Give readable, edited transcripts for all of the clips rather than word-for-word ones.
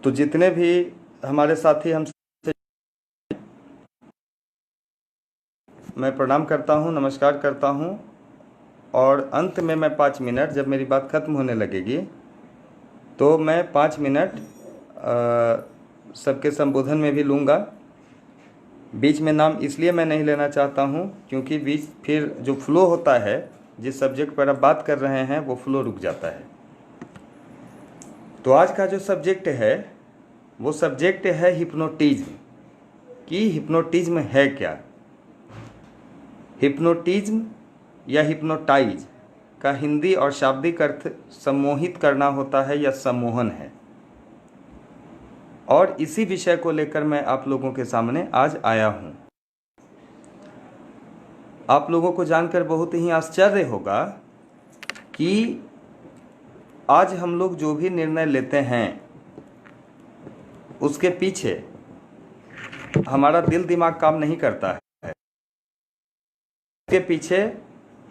तो जितने भी हमारे साथी हमसे, मैं प्रणाम करता हूँ, नमस्कार करता हूँ। और अंत में मैं 5 मिनट, जब मेरी बात खत्म होने लगेगी तो मैं 5 मिनट सबके संबोधन में भी लूँगा। बीच में नाम इसलिए मैं नहीं लेना चाहता हूँ क्योंकि बीच फिर जो फ्लो होता है, जिस सब्जेक्ट पर आप बात कर रहे हैं, वो फ्लो रुक जाता है। तो आज का जो सब्जेक्ट है वो सब्जेक्ट है हिप्नोटिज्म। कि हिप्नोटिज्म है क्या। हिप्नोटिज्म या हिप्नोटाइज का हिंदी और शाब्दिक अर्थ सम्मोहित करना होता है या सम्मोहन है। और इसी विषय को लेकर मैं आप लोगों के सामने आज आया हूं। आप लोगों को जानकर बहुत ही आश्चर्य होगा कि आज हम लोग जो भी निर्णय लेते हैं उसके पीछे हमारा दिल दिमाग काम नहीं करता है। उसके पीछे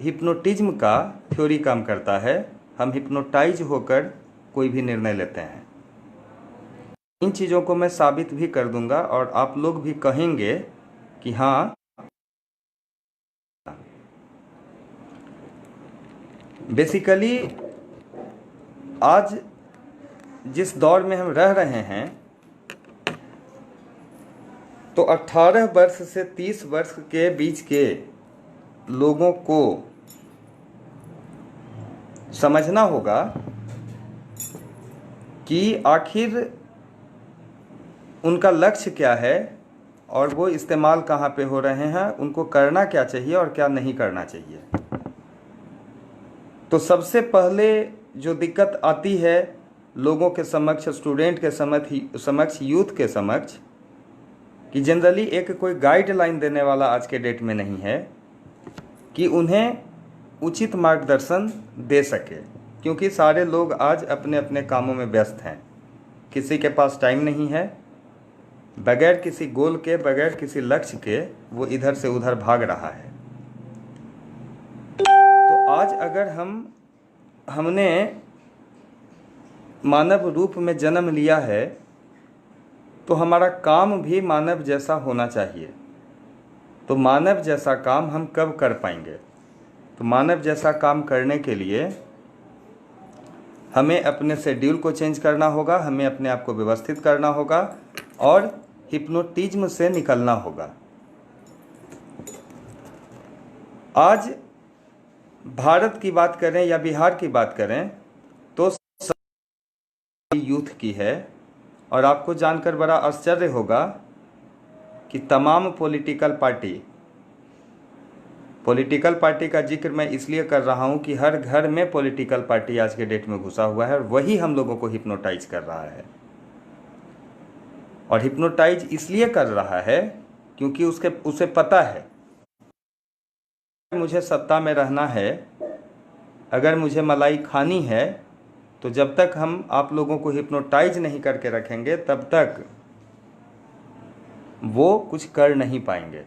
हिप्नोटिज्म का थ्योरी काम करता है। हम हिप्नोटाइज होकर कोई भी निर्णय लेते हैं। इन चीज़ों को मैं साबित भी कर दूंगा और आप लोग भी कहेंगे कि हाँ, बेसिकली आज जिस दौर में हम रह रहे हैं तो 18 वर्ष से 30 वर्ष के बीच के लोगों को समझना होगा कि आखिर उनका लक्ष्य क्या है और वो इस्तेमाल कहाँ पे हो रहे हैं, उनको करना क्या चाहिए और क्या नहीं करना चाहिए। तो सबसे पहले जो दिक्कत आती है लोगों के समक्ष, स्टूडेंट के समक्ष, यूथ के समक्ष, कि जनरली एक कोई गाइडलाइन देने वाला आज के डेट में नहीं है कि उन्हें उचित मार्गदर्शन दे सके, क्योंकि सारे लोग आज अपने अपने कामों में व्यस्त हैं। किसी के पास टाइम नहीं है, बगैर किसी गोल के, बगैर किसी लक्ष्य के वो इधर से उधर भाग रहा है। तो आज अगर हमने मानव रूप में जन्म लिया है तो हमारा काम भी मानव जैसा होना चाहिए। तो मानव जैसा काम हम कब कर पाएंगे? तो मानव जैसा काम करने के लिए हमें अपने शेड्यूल को चेंज करना होगा, हमें अपने आप को व्यवस्थित करना होगा और हिप्नोटिज्म से निकलना होगा। आज भारत की बात करें या बिहार की बात करें तो यूथ की है। और आपको जानकर बड़ा आश्चर्य होगा कि तमाम पॉलिटिकल पार्टी का जिक्र मैं इसलिए कर रहा हूं कि हर घर में पॉलिटिकल पार्टी आज के डेट में घुसा हुआ है और वही हम लोगों को हिप्नोटाइज कर रहा है। और हिप्नोटाइज इसलिए कर रहा है क्योंकि उसे पता है मुझे सत्ता में रहना है, अगर मुझे मलाई खानी है, तो जब तक हम आप लोगों को हिप्नोटाइज नहीं करके रखेंगे तब तक वो कुछ कर नहीं पाएंगे।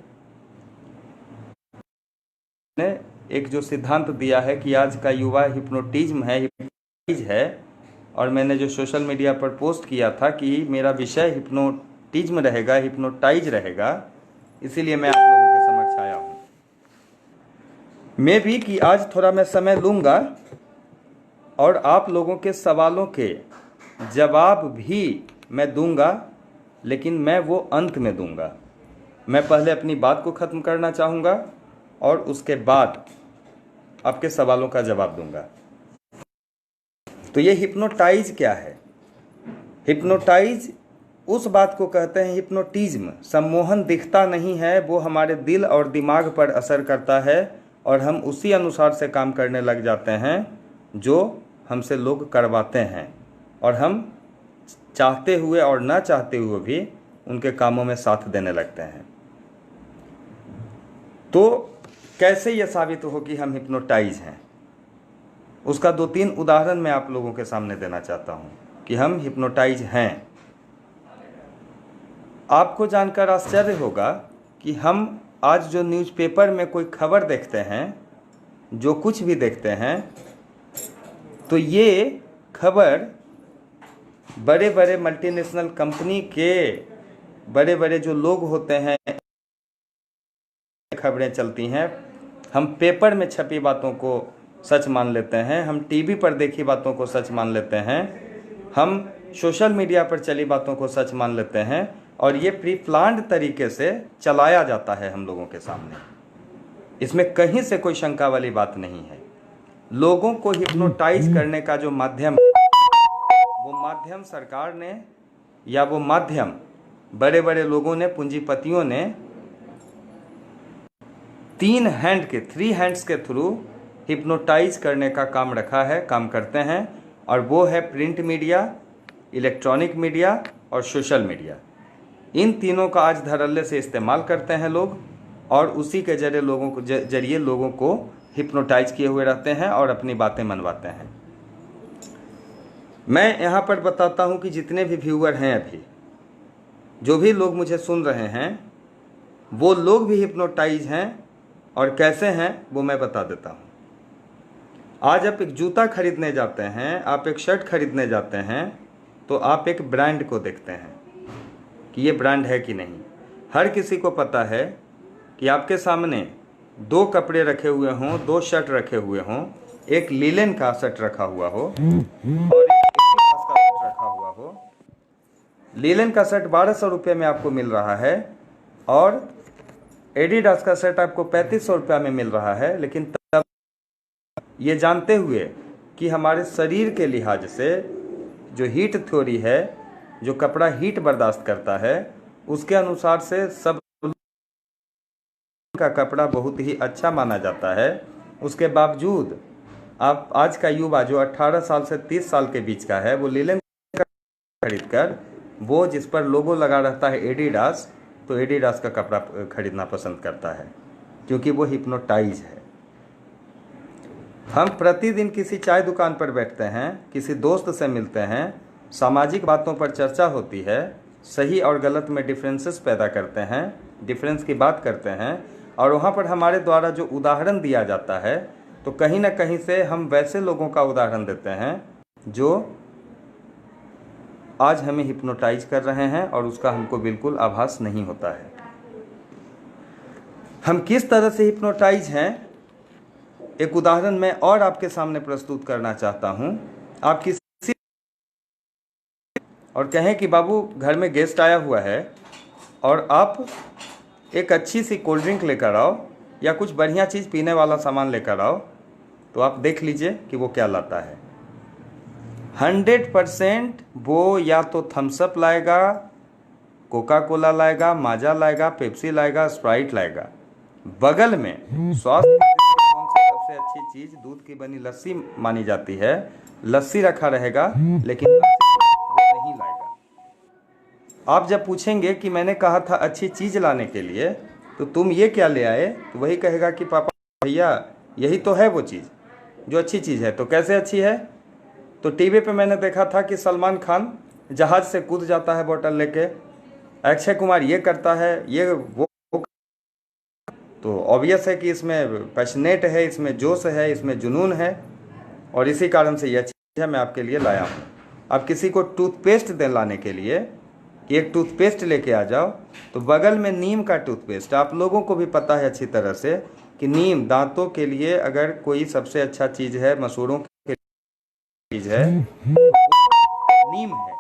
ने एक जो सिद्धांत दिया है कि आज का युवा हिप्नोटिज्म है, हिप्नोटाइज है, और मैंने जो सोशल मीडिया पर पोस्ट किया था कि मेरा विषय हिप्नोटिज्म रहेगा, हिप्नोटाइज रहेगा, इसीलिए मैं आप लोगों के समक्ष आया हूँ। मैं भी कि आज थोड़ा मैं समय लूँगा और आप लोगों के सवालों के जवाब भी मैं दूंगा, लेकिन मैं वो अंत में दूंगा। मैं पहले अपनी बात को ख़त्म करना चाहूँगा और उसके बाद आपके सवालों का जवाब दूंगा। तो ये हिप्नोटाइज क्या है? हिप्नोटाइज उस बात को कहते हैं, हिप्नोटिज्म सम्मोहन दिखता नहीं है, वो हमारे दिल और दिमाग पर असर करता है और हम उसी अनुसार से काम करने लग जाते हैं जो हमसे लोग करवाते हैं, और हम चाहते हुए और ना चाहते हुए भी उनके कामों में साथ देने लगते हैं। तो कैसे ये साबित हो कि हम हिप्नोटाइज हैं, उसका 2-3 उदाहरण मैं आप लोगों के सामने देना चाहता हूं कि हम हिप्नोटाइज हैं। आपको जानकर आश्चर्य होगा कि हम आज जो न्यूज़पेपर में कोई खबर देखते हैं, जो कुछ भी देखते हैं, तो ये खबर बड़े बड़े मल्टीनेशनल कंपनी के बड़े बड़े जो लोग होते हैं, खबरें चलती हैं, हम पेपर में छपी बातों को सच मान लेते हैं, हम टीवी पर देखी बातों को सच मान लेते हैं, हम सोशल मीडिया पर चली बातों को सच मान लेते हैं, और ये प्री प्लान्ड तरीके से चलाया जाता है हम लोगों के सामने। इसमें कहीं से कोई शंका वाली बात नहीं है। लोगों को हिप्नोटाइज करने का जो माध्यम, वो माध्यम सरकार ने, या वो माध्यम बड़े बड़े लोगों ने, पूंजीपतियों ने थ्री हैंड्स के थ्रू हिप्नोटाइज करने का काम रखा है, काम करते हैं, और वो है प्रिंट मीडिया, इलेक्ट्रॉनिक मीडिया और सोशल मीडिया। इन तीनों का आज धड़ल्ले से इस्तेमाल करते हैं लोग, और उसी के जरिए लोगों को हिप्नोटाइज किए हुए रहते हैं और अपनी बातें मनवाते हैं। मैं यहाँ पर बताता हूँ कि जितने भी व्यूअर हैं, अभी जो भी लोग मुझे सुन रहे हैं, वो लोग भी हिप्नोटाइज हैं, और कैसे हैं वो मैं बता देता हूँ। आज आप एक जूता खरीदने जाते हैं, आप एक शर्ट खरीदने जाते हैं, तो आप एक ब्रांड को देखते हैं कि ये ब्रांड है कि नहीं। हर किसी को पता है कि आपके सामने दो कपड़े रखे हुए हों, दो शर्ट रखे हुए हों, एक लीलन का शर्ट रखा हुआ हो और एक एडिडास का शर्ट रखा हुआ हो। लीलन का शर्ट 1200 रुपये में आपको मिल रहा है और एडिडास का शर्ट आपको 3500 रुपये में मिल रहा है। लेकिन तब ये जानते हुए कि हमारे शरीर के लिहाज से जो हीट थ्योरी है, जो कपड़ा हीट बर्दाश्त करता है, उसके अनुसार से सब का कपड़ा बहुत ही अच्छा माना जाता है। उसके बावजूद आप आज का युवा जो 18 साल से 30 साल के बीच का है, वो लीलन खरीद कर, वो जिस पर लोगो लगा रहता है एडिडास, तो एडिडास का कपड़ा खरीदना पसंद करता है, क्योंकि वो हिप्नोटाइज है। हम प्रतिदिन किसी चाय दुकान पर बैठते हैं, किसी दोस्त से मिलते हैं, सामाजिक बातों पर चर्चा होती है, सही और गलत में डिफरेंसेस पैदा करते हैं, डिफरेंस की बात करते हैं, और वहाँ पर हमारे द्वारा जो उदाहरण दिया जाता है, तो कहीं ना कहीं से हम वैसे लोगों का उदाहरण देते हैं जो आज हमें हिप्नोटाइज कर रहे हैं, और उसका हमको बिल्कुल आभास नहीं होता है। हम किस तरह से हिप्नोटाइज हैं, एक उदाहरण मैं और आपके सामने प्रस्तुत करना चाहता हूं। आप किसी और कहें कि बाबू घर में गेस्ट आया हुआ है और आप एक अच्छी सी कोल्ड ड्रिंक लेकर आओ या कुछ बढ़िया चीज़ पीने वाला सामान लेकर आओ, तो आप देख लीजिए कि वो क्या लाता है। 100% वो या तो थम्स अप लाएगा, कोका कोला लाएगा, माजा लाएगा, पेप्सी लाएगा, स्प्राइट लाएगा। बगल में स्वास्थ्य सबसे अच्छी चीज दूध की बनी लस्सी मानी जाती है, लस्सी रखा रहेगा, लेकिन वो नहीं लाएगा। आप जब पूछेंगे कि मैंने कहा था अच्छी चीज लाने के लिए, तो तुम ये क्या ले आए, तो वही कहेगा कि पापा भैया यही तो है वो चीज़ जो अच्छी चीज़ है। तो कैसे अच्छी है? तो टीवी पे मैंने देखा था कि सलमान खान जहाज से कूद जाता है बोतल लेके, अक्षय कुमार ये करता है, ये वो। तो ऑब्वियस है कि इसमें पैशनेट है, इसमें जोश है, इसमें जुनून है, और इसी कारण से यह चीज़ है मैं आपके लिए लाया हूँ। अब किसी को टूथपेस्ट दे लाने के लिए एक टूथपेस्ट लेके आ जाओ, तो बगल में नीम का टूथपेस्ट, आप लोगों को भी पता है अच्छी तरह से कि नीम दांतों के लिए अगर कोई सबसे अच्छा चीज़ है, मसूड़ों के चीज़ है, नीम है।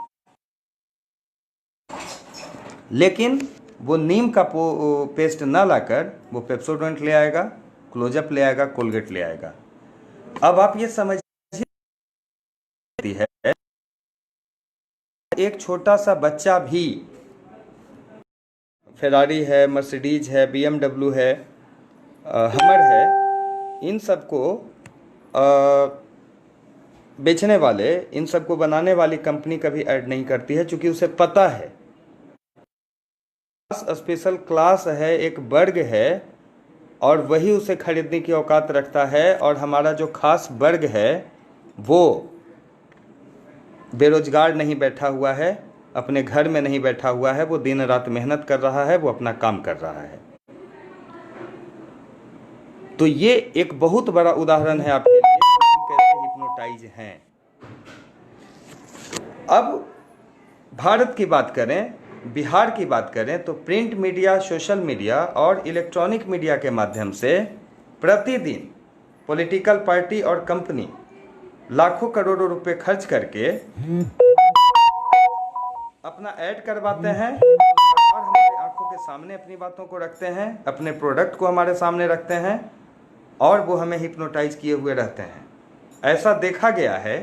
लेकिन वो नीम का पेस्ट ना लाकर वो पेप्सोडेंट ले आएगा, क्लोजअप ले आएगा, कोलगेट ले आएगा। अब आप ये समझिए है एक छोटा सा बच्चा भी फेरारी है, मर्सिडीज है, BMW है, हमर है, इन सबको बेचने वाले, इन सबको बनाने वाली कंपनी कभी ऐड नहीं करती है, क्योंकि उसे पता है स्पेशल क्लास है, एक वर्ग है, और वही उसे खरीदने की औकात रखता है। और हमारा जो खास वर्ग है वो बेरोजगार नहीं बैठा हुआ है, अपने घर में नहीं बैठा हुआ है, वो दिन रात मेहनत कर रहा है, वो अपना काम कर रहा है। तो ये एक बहुत बड़ा उदाहरण है आपके लिए कैसे हिप्नोटाइज हैं। अब भारत की बात करें, बिहार की बात करें तो प्रिंट मीडिया, सोशल मीडिया और इलेक्ट्रॉनिक मीडिया के माध्यम से प्रतिदिन पॉलिटिकल पार्टी और कंपनी लाखों करोड़ों रुपए खर्च करके अपना ऐड करवाते हैं और हमारे आंखों के सामने अपनी बातों को रखते हैं, अपने प्रोडक्ट को हमारे सामने रखते हैं और वो हमें हिप्नोटाइज किए हुए रहते हैं। ऐसा देखा गया है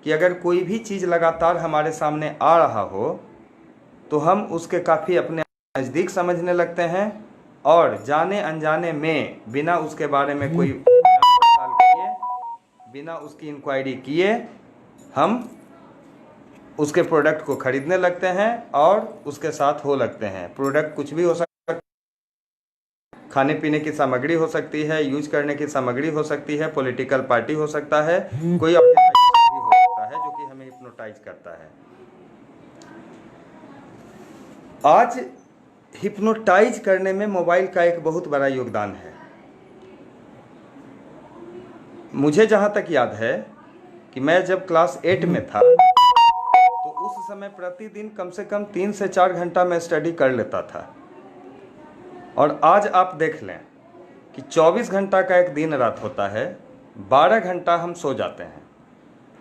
कि अगर कोई भी चीज़ लगातार हमारे सामने आ रहा हो तो हम उसके काफ़ी अपने नज़दीक समझने लगते हैं और जाने अनजाने में बिना उसके बारे में कोई पड़ताल किए, बिना उसकी इंक्वायरी किए हम उसके प्रोडक्ट को खरीदने लगते हैं और उसके साथ हो लगते हैं। प्रोडक्ट कुछ भी हो सकता है, खाने पीने की सामग्री हो सकती है, यूज करने की सामग्री हो सकती है, पॉलिटिकल पार्टी हो सकता है, कोई ऑर्गेनाइजेशन भी हो सकता है जो कि हमें हिप्नोटाइज करता है। आज हिप्नोटाइज करने में मोबाइल का एक बहुत बड़ा योगदान है। मुझे जहाँ तक याद है कि मैं जब क्लास 8 में था तो उस समय प्रतिदिन कम से कम 3 से 4 घंटा मैं स्टडी कर लेता था और आज आप देख लें कि 24 घंटा का एक दिन रात होता है, 12 घंटा हम सो जाते हैं,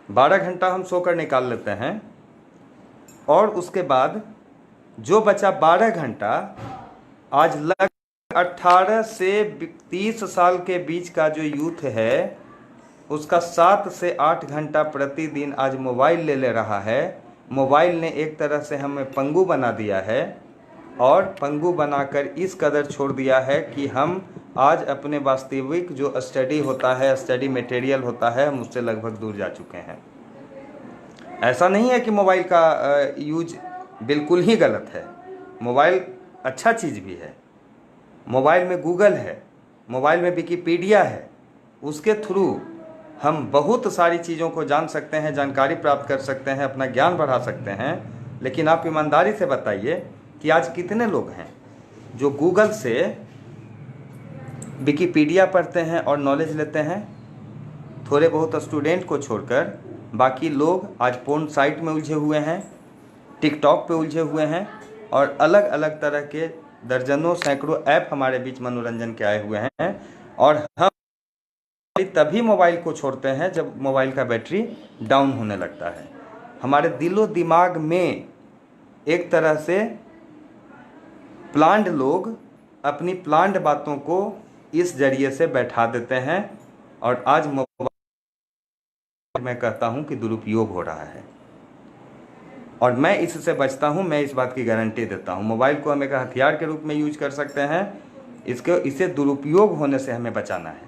12 घंटा हम सोकर निकाल लेते हैं और उसके बाद जो बचा 12 घंटा आज लगभग 18 से 30 साल के बीच का जो यूथ है उसका 7 से 8 घंटा प्रतिदिन आज मोबाइल ले रहा है। मोबाइल ने एक तरह से हमें पंगु बना दिया है और पंगु बनाकर इस कदर छोड़ दिया है कि हम आज अपने वास्तविक जो स्टडी होता है, स्टडी मटेरियल होता है, हम उससे लगभग दूर जा चुके हैं। ऐसा नहीं है कि मोबाइल का यूज बिल्कुल ही गलत है, मोबाइल अच्छा चीज़ भी है। मोबाइल में गूगल है, मोबाइल में विकिपीडिया है, उसके थ्रू हम बहुत सारी चीज़ों को जान सकते हैं, जानकारी प्राप्त कर सकते हैं, अपना ज्ञान बढ़ा सकते हैं। लेकिन आप ईमानदारी से बताइए कि आज कितने लोग हैं जो गूगल से विकिपीडिया पढ़ते हैं और नॉलेज लेते हैं? थोड़े बहुत स्टूडेंट को छोड़कर बाकी लोग आज पोर्न साइट में उलझे हुए हैं, टिकटॉक पे उलझे हुए हैं और अलग अलग तरह के दर्जनों सैकड़ों ऐप हमारे बीच मनोरंजन के आए हुए हैं। और हम तभी मोबाइल को छोड़ते हैं जब मोबाइल का बैटरी डाउन होने लगता है। हमारे दिलो दिमाग में एक तरह से प्लांट लोग अपनी प्लांट बातों को इस जरिए से बैठा देते हैं और आज मोबाइल मैं कहता हूं कि दुरुपयोग हो रहा है और मैं इससे बचता हूं। मैं इस बात की गारंटी देता हूं। मोबाइल को हम एक हथियार के रूप में यूज कर सकते हैं, इसे दुरुपयोग होने से हमें बचाना है।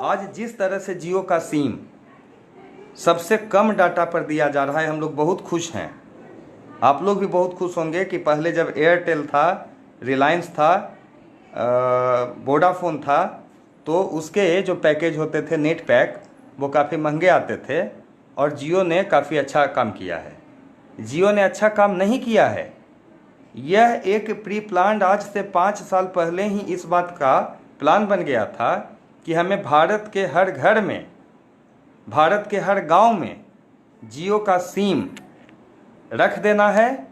आज जिस तरह से जियो का सिम सबसे कम डाटा पर दिया जा रहा है, हम लोग बहुत खुश हैं। आप लोग भी बहुत खुश होंगे कि पहले जब एयरटेल था, रिलायंस था, वोडाफोन था, तो उसके जो पैकेज होते थे नेट पैक वो काफ़ी महंगे आते थे और जियो ने काफ़ी अच्छा काम किया है। जियो ने अच्छा काम नहीं किया है। यह एक प्री प्लान आज से 5 साल पहले ही इस बात का प्लान बन गया था कि हमें भारत के हर घर में, भारत के हर गांव में जियो का सिम रख देना है।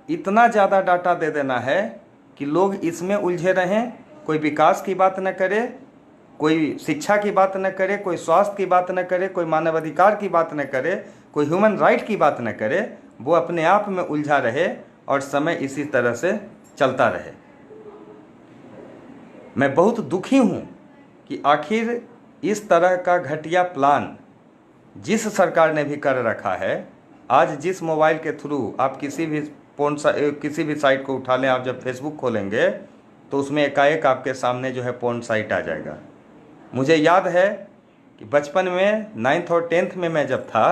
इतना ज़्यादा डाटा दे देना है कि लोग इसमें उलझे रहें, कोई विकास की बात न करे, कोई शिक्षा की बात न करे, कोई स्वास्थ्य की बात न करे, कोई मानवाधिकार की बात न करे, कोई ह्यूमन राइट की बात न करे। वो अपने आप में उलझा रहे और समय इसी तरह से चलता रहे। मैं बहुत दुखी हूँ कि आखिर इस तरह का घटिया प्लान जिस सरकार ने भी कर रखा है, आज जिस मोबाइल के थ्रू आप किसी भी साइट को उठा लें, आप जब फेसबुक खोलेंगे तो उसमें एकाएक आपके सामने जो है पोर्न साइट आ जाएगा। मुझे याद है कि बचपन में 9th और 10th में मैं जब था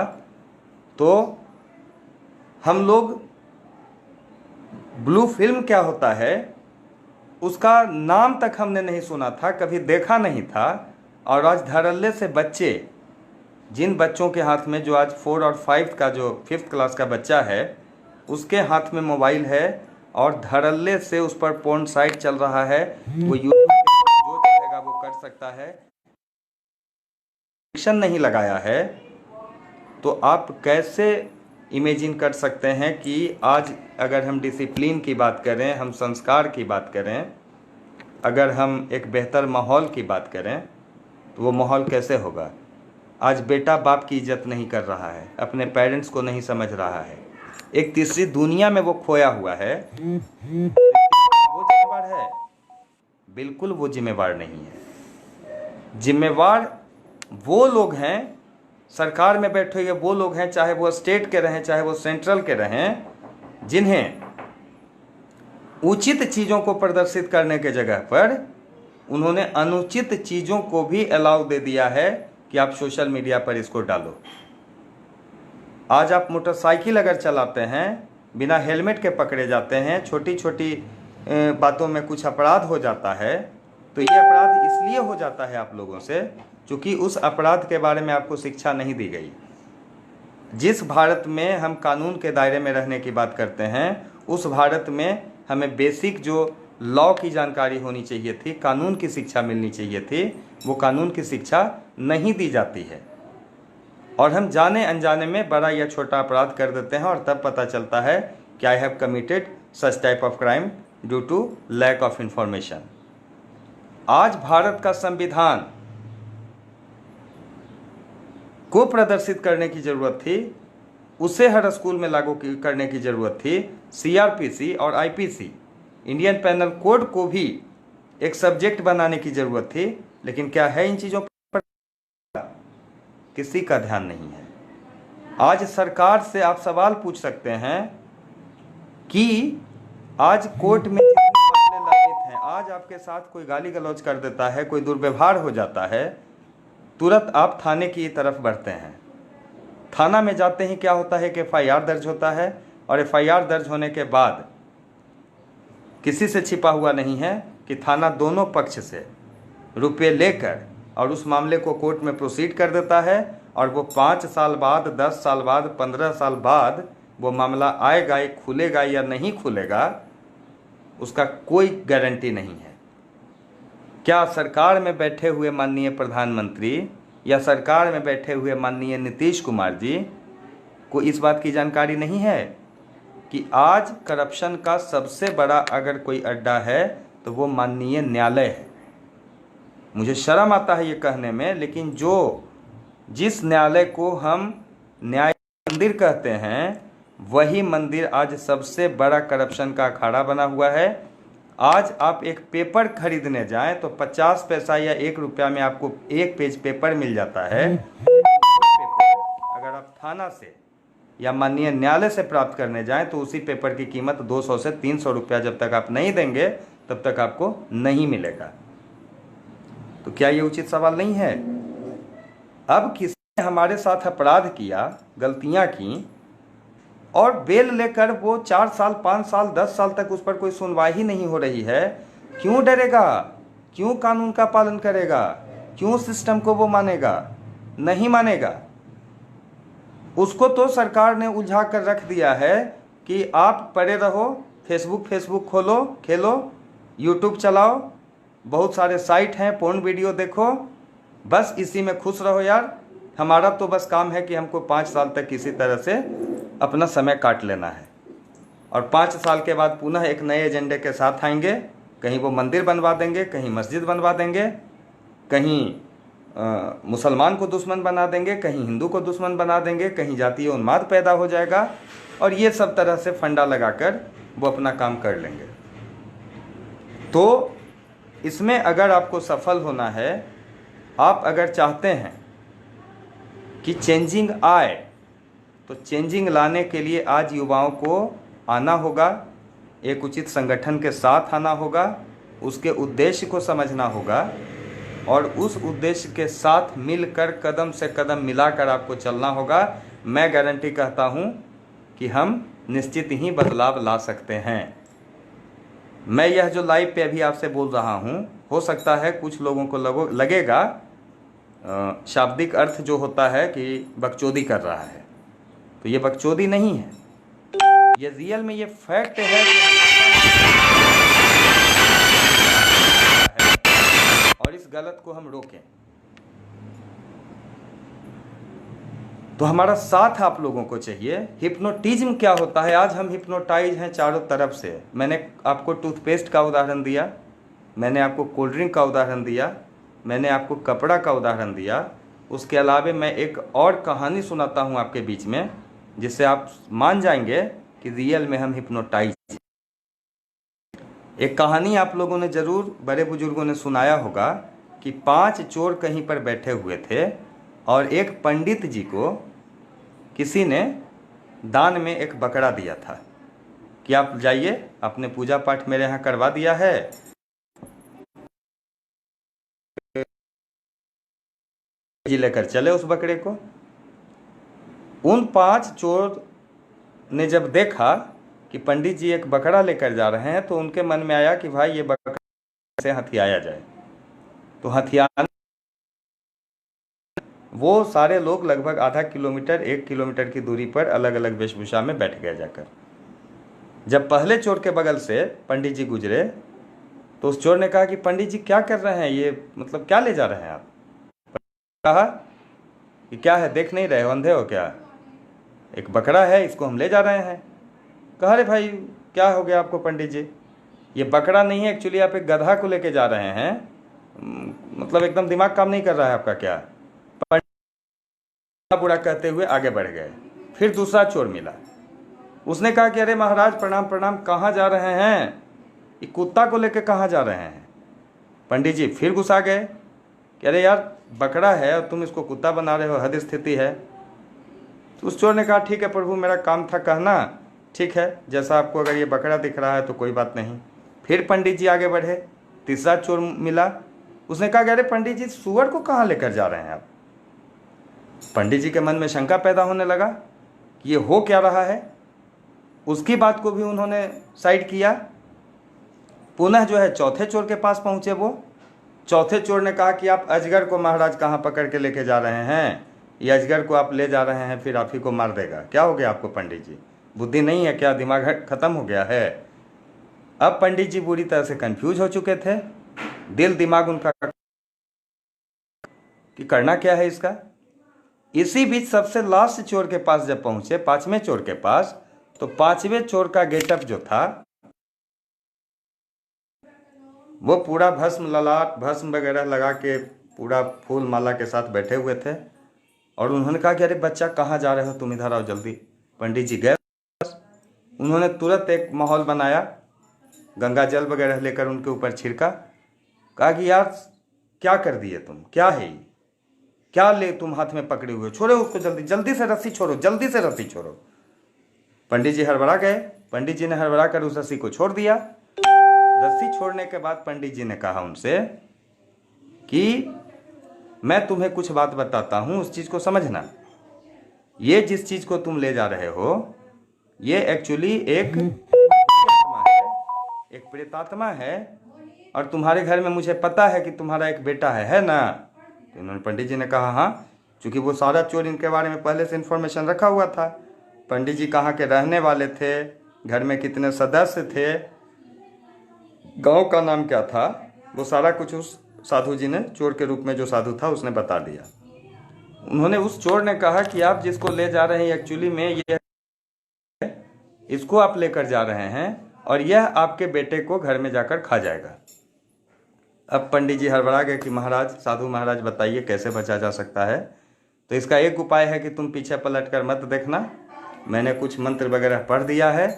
तो हम लोग ब्लू फिल्म क्या होता है उसका नाम तक हमने नहीं सुना था, कभी देखा नहीं था। और आज धड़ल्ले से बच्चे, जिन बच्चों के हाथ में, जो आज 4 और 5 का, जो 5th क्लास का बच्चा है, उसके हाथ में मोबाइल है और धड़ल्ले से उस पर पोर्न साइट चल रहा है। वो यूट्यूब जो चाहेगा वो कर सकता है। रिस्ट्रिक्शन नहीं लगाया है तो आप कैसे इमेजिन कर सकते हैं कि आज अगर हम डिसिप्लिन की बात करें, हम संस्कार की बात करें, अगर हम एक बेहतर माहौल की बात करें तो वो माहौल कैसे होगा। आज बेटा बाप की इज्जत नहीं कर रहा है, अपने पेरेंट्स को नहीं समझ रहा है, एक तीसरी दुनिया में वो खोया हुआ है। वो जिम्मेवार है? बिल्कुल वो जिम्मेवार नहीं है। जिम्मेवार वो लोग हैं, सरकार में बैठे हुए वो लोग हैं, चाहे वो स्टेट के रहें चाहे वो सेंट्रल के रहें, जिन्हें उचित चीज़ों को प्रदर्शित करने के जगह पर उन्होंने अनुचित चीज़ों को भी अलाउ दे दिया है कि आप सोशल मीडिया पर इसको डालो। आज आप मोटरसाइकिल अगर चलाते हैं, बिना हेलमेट के पकड़े जाते हैं, छोटी छोटी बातों में कुछ अपराध हो जाता है, तो ये अपराध इसलिए हो जाता है आप लोगों से क्योंकि उस अपराध के बारे में आपको शिक्षा नहीं दी गई। जिस भारत में हम कानून के दायरे में रहने की बात करते हैं, उस भारत में हमें बेसिक जो लॉ की जानकारी होनी चाहिए थी, कानून की शिक्षा मिलनी चाहिए थी, वो कानून की शिक्षा नहीं दी जाती है। और हम जाने अनजाने में बड़ा या छोटा अपराध कर देते हैं और तब पता चलता है कि I have committed such type of crime due to lack of information. आज भारत का संविधान को प्रदर्शित करने की जरूरत थी, उसे हर स्कूल में लागू करने की जरूरत थी। सीआरपीसी और आईपीसी, इंडियन पेनल कोड को भी एक सब्जेक्ट बनाने की जरूरत थी, लेकिन क्या है इन चीज़ों पर किसी का ध्यान नहीं है। आज सरकार से आप सवाल पूछ सकते हैं कि आज कोर्ट में जितने मसले लंबित हैं, आज आपके साथ कोई गाली गलौज कर देता है, कोई दुर्व्यवहार हो जाता है, तुरंत आप थाने की तरफ बढ़ते हैं। थाना में जाते ही क्या होता है कि एफआईआर दर्ज होता है, और एफआईआर दर्ज होने के बाद किसी से छिपा हुआ नहीं है कि थाना दोनों पक्ष से रुपये लेकर और उस मामले को कोर्ट में प्रोसीड कर देता है, और वो 5 साल बाद, 10 साल बाद, 15 साल बाद वो मामला आएगा, खुलेगा या नहीं खुलेगा, उसका कोई गारंटी नहीं है। क्या सरकार में बैठे हुए माननीय प्रधानमंत्री या सरकार में बैठे हुए माननीय नीतीश कुमार जी को इस बात की जानकारी नहीं है कि आज करप्शन का सबसे बड़ा अगर कोई अड्डा है तो वो माननीय न्यायालय है। मुझे शर्म आता है ये कहने में, लेकिन जिस न्यायालय को हम न्याय मंदिर कहते हैं, वही मंदिर आज सबसे बड़ा करप्शन का अखाड़ा बना हुआ है। आज आप एक पेपर खरीदने जाएं तो 50 पैसा या 1 रुपया में आपको 1 पेज पेपर मिल जाता है। अगर आप थाना से या माननीय न्यायालय से प्राप्त करने जाएं तो उसी पेपर की कीमत 200 से 300 रुपया जब तक आप नहीं देंगे तब तक आपको नहीं मिलेगा। तो क्या ये उचित सवाल नहीं है? अब किसी ने हमारे साथ अपराध किया, गलतियां की, और बेल लेकर वो 4 साल, 5 साल, 10 साल तक उस पर कोई सुनवाई ही नहीं हो रही है, क्यों डरेगा? क्यों कानून का पालन करेगा? क्यों सिस्टम को वो मानेगा? नहीं मानेगा। उसको तो सरकार ने उलझा कर रख दिया है कि आप पड़े रहो, फेसबुक खोलो, खेलो, यूट्यूब चलाओ, बहुत सारे साइट हैं, पोर्न वीडियो देखो, बस इसी में खुश रहो यार। हमारा तो बस काम है कि हमको 5 साल तक किसी तरह से अपना समय काट लेना है, और 5 साल के बाद पुनः एक नए एजेंडे के साथ आएंगे। कहीं वो मंदिर बनवा देंगे, कहीं मस्जिद बनवा देंगे, कहीं मुसलमान को दुश्मन बना देंगे, कहीं हिंदू को दुश्मन बना देंगे, कहीं जातीय उन्माद पैदा हो जाएगा, और ये सब तरह से फंडा लगाकर वो अपना काम कर लेंगे। तो इसमें अगर आपको सफल होना है, आप अगर चाहते हैं कि चेंजिंग आए, तो चेंजिंग लाने के लिए आज युवाओं को आना होगा, एक उचित संगठन के साथ आना होगा, उसके उद्देश्य को समझना होगा, और उस उद्देश्य के साथ मिलकर कदम से कदम मिलाकर आपको चलना होगा। मैं गारंटी कहता हूं कि हम निश्चित ही बदलाव ला सकते हैं। मैं यह जो लाइव पे अभी आपसे बोल रहा हूं, हो सकता है कुछ लोगों को लगेगा शाब्दिक अर्थ जो होता है कि बकचोदी कर रहा है, तो ये बकचोदी नहीं है, ये रियल में ये फैक्ट है। और इस गलत को हम रोकें। तो हमारा साथ आप लोगों को चाहिए। हिप्नोटिज्म क्या होता है, आज हम हिप्नोटाइज हैं चारों तरफ से। मैंने आपको टूथपेस्ट का उदाहरण दिया, मैंने आपको कोल्ड ड्रिंक का उदाहरण दिया, मैंने आपको कपड़ा का उदाहरण दिया। उसके अलावा मैं एक और कहानी सुनाता हूँ आपके बीच में, जिससे आप मान जाएंगे कि रियल में हम हिप्नोटाइज। एक कहानी आप लोगों ने जरूर, बड़े बुजुर्गों ने सुनाया होगा कि 5 चोर कहीं पर बैठे हुए थे और एक पंडित जी को किसी ने दान में एक बकरा दिया था कि आप जाइए, आपने पूजा पाठ मेरे यहाँ करवा दिया है, जी लेकर चले उस बकरे को। उन 5 चोर ने जब देखा कि पंडित जी एक बकरा लेकर जा रहे हैं, तो उनके मन में आया कि भाई ये बकरा कैसे हथियाया जाए। तो हथियार, वो सारे लोग लगभग आधा किलोमीटर 1 किलोमीटर की दूरी पर अलग अलग वेशभूषा में बैठ गए जाकर। जब पहले चोर के बगल से पंडित जी गुजरे तो उस चोर ने कहा कि पंडित जी क्या कर रहे हैं, ये मतलब क्या ले जा रहे हैं आप? कहा कि क्या है, देख नहीं रहे हो, अंधे हो क्या? एक बकरा है, इसको हम ले जा रहे हैं। कहा अरे भाई क्या हो गया आपको पंडित जी, ये बकरा नहीं है, एक्चुअली आप एक गधा को लेके जा रहे हैं, मतलब एकदम दिमाग काम नहीं कर रहा है आपका क्या? पंडित बुरा कहते हुए आगे बढ़ गए। फिर दूसरा चोर मिला, उसने कहा कि अरे महाराज प्रणाम प्रणाम, कहाँ जा रहे हैं, ये कुत्ता को लेके कहाँ जा रहे हैं? पंडित जी फिर गुस्सा गए कि अरे यार बकरा है और तुम इसको कुत्ता बना रहे हो, हद स्थिति है। तो उस चोर ने कहा ठीक है प्रभु, मेरा काम था कहना, ठीक है, जैसा आपको अगर ये बकरा दिख रहा है तो कोई बात नहीं। फिर पंडित जी आगे बढ़े, तीसरा चोर मिला, उसने कहा कि अरे पंडित जी सूअर को कहाँ लेकर जा रहे हैं आप? पंडित जी के मन में शंका पैदा होने लगा कि ये हो क्या रहा है। उसकी बात को भी उन्होंने साइड किया। पुनः जो है चौथे चोर के पास पहुंचे। वो चौथे चोर ने कहा कि आप अजगर को महाराज कहाँ पकड़ के लेके जा रहे हैं, ये अजगर को आप ले जा रहे हैं, फिर आप ही को मार देगा। क्या हो गया आपको पंडित जी, बुद्धि नहीं है क्या, दिमाग खत्म हो गया है? अब पंडित जी बुरी तरह से कंफ्यूज हो चुके थे, दिल दिमाग उनका कि करना क्या है इसका। इसी बीच सबसे लास्ट चोर के पास जब पहुंचे, 5वें चोर के पास, तो 5वें चोर का गेटअप जो था वो पूरा भस्म, ललाट भस्म वगैरह लगा के पूरा फूल माला के साथ बैठे हुए थे। और उन्होंने कहा कि अरे बच्चा कहाँ जा रहे हो, तुम इधर आओ जल्दी। पंडित जी गए, उन्होंने तुरंत एक माहौल बनाया, गंगा जल वगैरह लेकर उनके ऊपर छिड़का, कहा कि यार क्या कर दिए तुम, क्या है ये, क्या ले तुम हाथ में पकड़े हुए, छोड़ो उसको, जल्दी जल्दी से रस्सी छोड़ो, जल्दी से रस्सी छोड़ो। पंडित जी हड़बड़ा गए, पंडित जी ने हड़बड़ा कर उस रस्सी को छोड़ दिया। रस्सी छोड़ने के बाद पंडित जी ने कहा उनसे कि मैं तुम्हें कुछ बात बताता हूं, उस चीज को समझना। ये जिस चीज को तुम ले जा रहे हो, ये एक्चुअली एक प्रेतात्मा है, और तुम्हारे घर में मुझे पता है कि तुम्हारा एक बेटा है ना? तो इन्होंने, पंडित जी ने कहा हाँ, क्योंकि वो सारा चोर इनके बारे में पहले से इन्फॉर्मेशन रखा हुआ था। पंडित जी कहाँ के रहने वाले थे, घर में कितने सदस्य थे, गांव का नाम क्या था, वो सारा कुछ उस साधु जी ने, चोर के रूप में जो साधु था, उसने बता दिया। उन्होंने, उस चोर ने कहा कि आप जिसको ले जा रहे हैं एक्चुअली में ये, इसको आप लेकर जा रहे हैं और यह आपके बेटे को घर में जाकर खा जाएगा। अब पंडित जी हड़बड़ा गए कि महाराज, साधु महाराज बताइए कैसे बचा जा सकता है? तो इसका एक उपाय है कि तुम पीछे पलट कर मत देखना, मैंने कुछ मंत्र वगैरह पढ़ दिया है।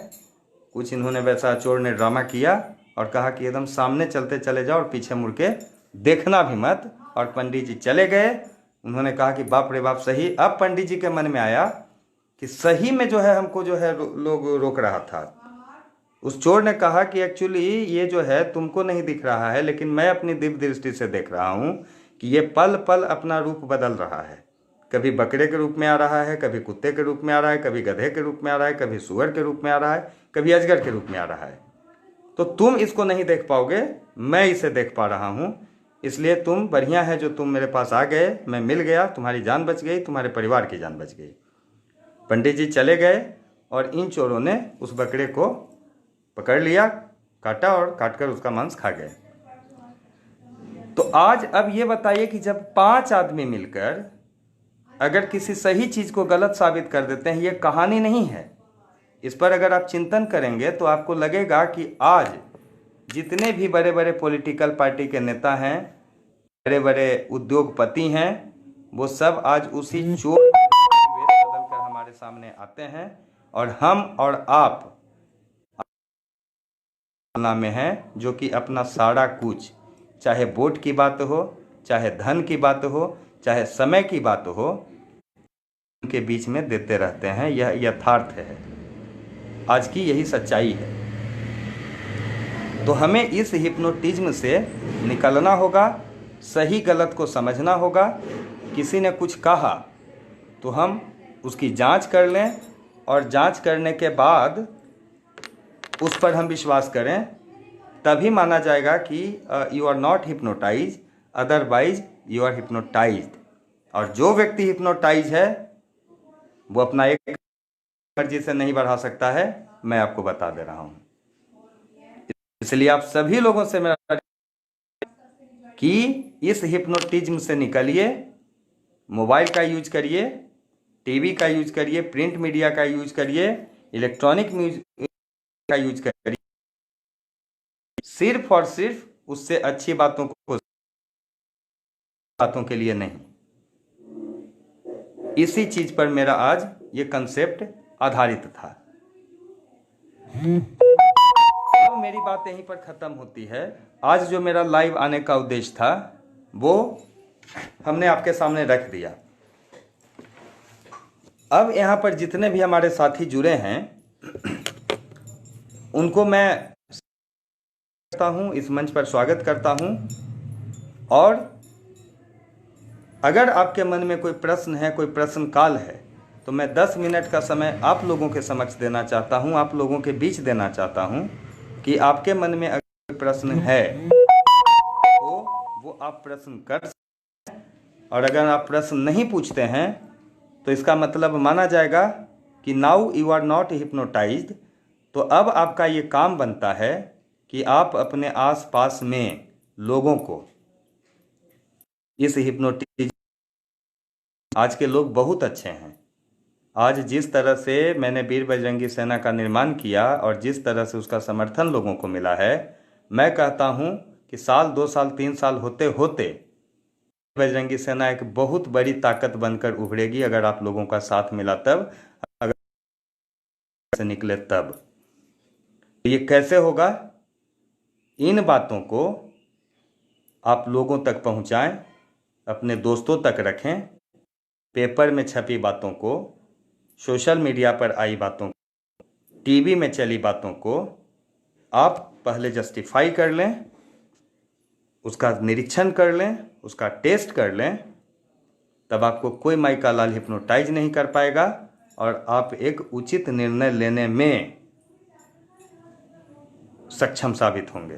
कुछ इन्होंने वैसा, चोर ने ड्रामा किया और कहा कि एकदम सामने चलते चले जाओ और पीछे मुड़ के देखना भी मत। और पंडित जी चले गए। उन्होंने कहा कि बाप रे बाप, सही। अब पंडित जी के मन में आया कि सही में जो है हमको जो है लोग रोक रहा था। उस चोर ने कहा कि एक्चुअली ये जो है तुमको नहीं दिख रहा है, लेकिन मैं अपनी दिव्य दृष्टि से देख रहा हूँ कि ये पल पल अपना रूप बदल रहा है। कभी बकरे के रूप में आ रहा है, कभी कुत्ते के रूप में आ रहा है, कभी गधे के रूप में आ रहा है, कभी सूअर के रूप में आ रहा है, कभी अजगर के रूप में आ रहा है। तो तुम इसको नहीं देख पाओगे, मैं इसे देख पा रहा हूँ, इसलिए तुम बढ़िया है जो तुम मेरे पास आ गए, मैं मिल गया, तुम्हारी जान बच गई, तुम्हारे परिवार की जान बच गई। पंडित जी चले गए और इन चोरों ने उस बकरे को पकड़ लिया, काटा और काटकर उसका मांस खा गए। तो आज अब ये बताइए कि जब 5 आदमी मिलकर अगर किसी सही चीज़ को गलत साबित कर देते हैं, ये कहानी नहीं है। इस पर अगर आप चिंतन करेंगे तो आपको लगेगा कि आज जितने भी बड़े बड़े पॉलिटिकल पार्टी के नेता हैं, बड़े बड़े उद्योगपति हैं, वो सब आज उसी चोर वेश बदल कर हमारे सामने आते हैं और हम और आप में हैं, जो कि अपना सारा कुछ, चाहे वोट की बात हो, चाहे धन की बात हो, चाहे समय की बात हो, उनके बीच में देते रहते हैं। यह यथार्थ है, आज की यही सच्चाई है। तो हमें इस हिप्नोटिज्म से निकलना होगा, सही गलत को समझना होगा। किसी ने कुछ कहा तो हम उसकी जांच कर लें और जांच करने के बाद उस पर हम विश्वास करें, तभी माना जाएगा कि you are not hypnotize, otherwise you are hypnotized. और जो व्यक्ति हिप्नोटाइज है वो अपना एक मर्जी से नहीं बढ़ा सकता है, मैं आपको बता दे रहा हूँ। इसलिए आप सभी लोगों से मेरा कि इस हिप्नोटिज्म से निकलिए, मोबाइल का यूज करिए, टीवी का यूज करिए, प्रिंट मीडिया का यूज करिए, इलेक्ट्रॉनिक म्यूजिक का यूज करिए, सिर्फ और सिर्फ उससे अच्छी बातों के लिए नहीं। इसी चीज पर मेरा आज ये कंसेप्ट आधारित था। अब मेरी बात यहीं पर खत्म होती है। आज जो मेरा लाइव आने का उद्देश्य था वो हमने आपके सामने रख दिया। अब यहाँ पर जितने भी हमारे साथी जुड़े हैं उनको मैं करता हूँ, इस मंच पर स्वागत करता हूँ। और अगर आपके मन में कोई प्रश्न है, कोई प्रश्न काल है, तो मैं 10 मिनट का समय आप लोगों के समक्ष देना चाहता हूँ, आप लोगों के बीच देना चाहता हूँ कि आपके मन में अगर कोई प्रश्न है तो वो आप प्रश्न कर सकते हैं। और अगर आप प्रश्न नहीं पूछते हैं तो इसका मतलब माना जाएगा कि now you are not hypnotized. तो अब आपका ये काम बनता है कि आप अपने आसपास में लोगों को इस हिप्नोटिज्म, आज के लोग बहुत अच्छे हैं। आज जिस तरह से मैंने वीर बजरंगी सेना का निर्माण किया और जिस तरह से उसका समर्थन लोगों को मिला है, मैं कहता हूं कि साल 2 साल 3 साल होते होते बजरंगी सेना एक बहुत बड़ी ताकत बनकर उभरेगी, अगर आप लोगों का साथ मिला तब, अगर से निकले तब। ये कैसे होगा? इन बातों को आप लोगों तक पहुंचाएं, अपने दोस्तों तक रखें, पेपर में छपी बातों को, सोशल मीडिया पर आई बातों को, टीवी में चली बातों को आप पहले जस्टिफाई कर लें, उसका निरीक्षण कर लें, उसका टेस्ट कर लें, तब आपको कोई माइका लाल हिप्नोटाइज नहीं कर पाएगा और आप एक उचित निर्णय लेने में सक्षम साबित होंगे।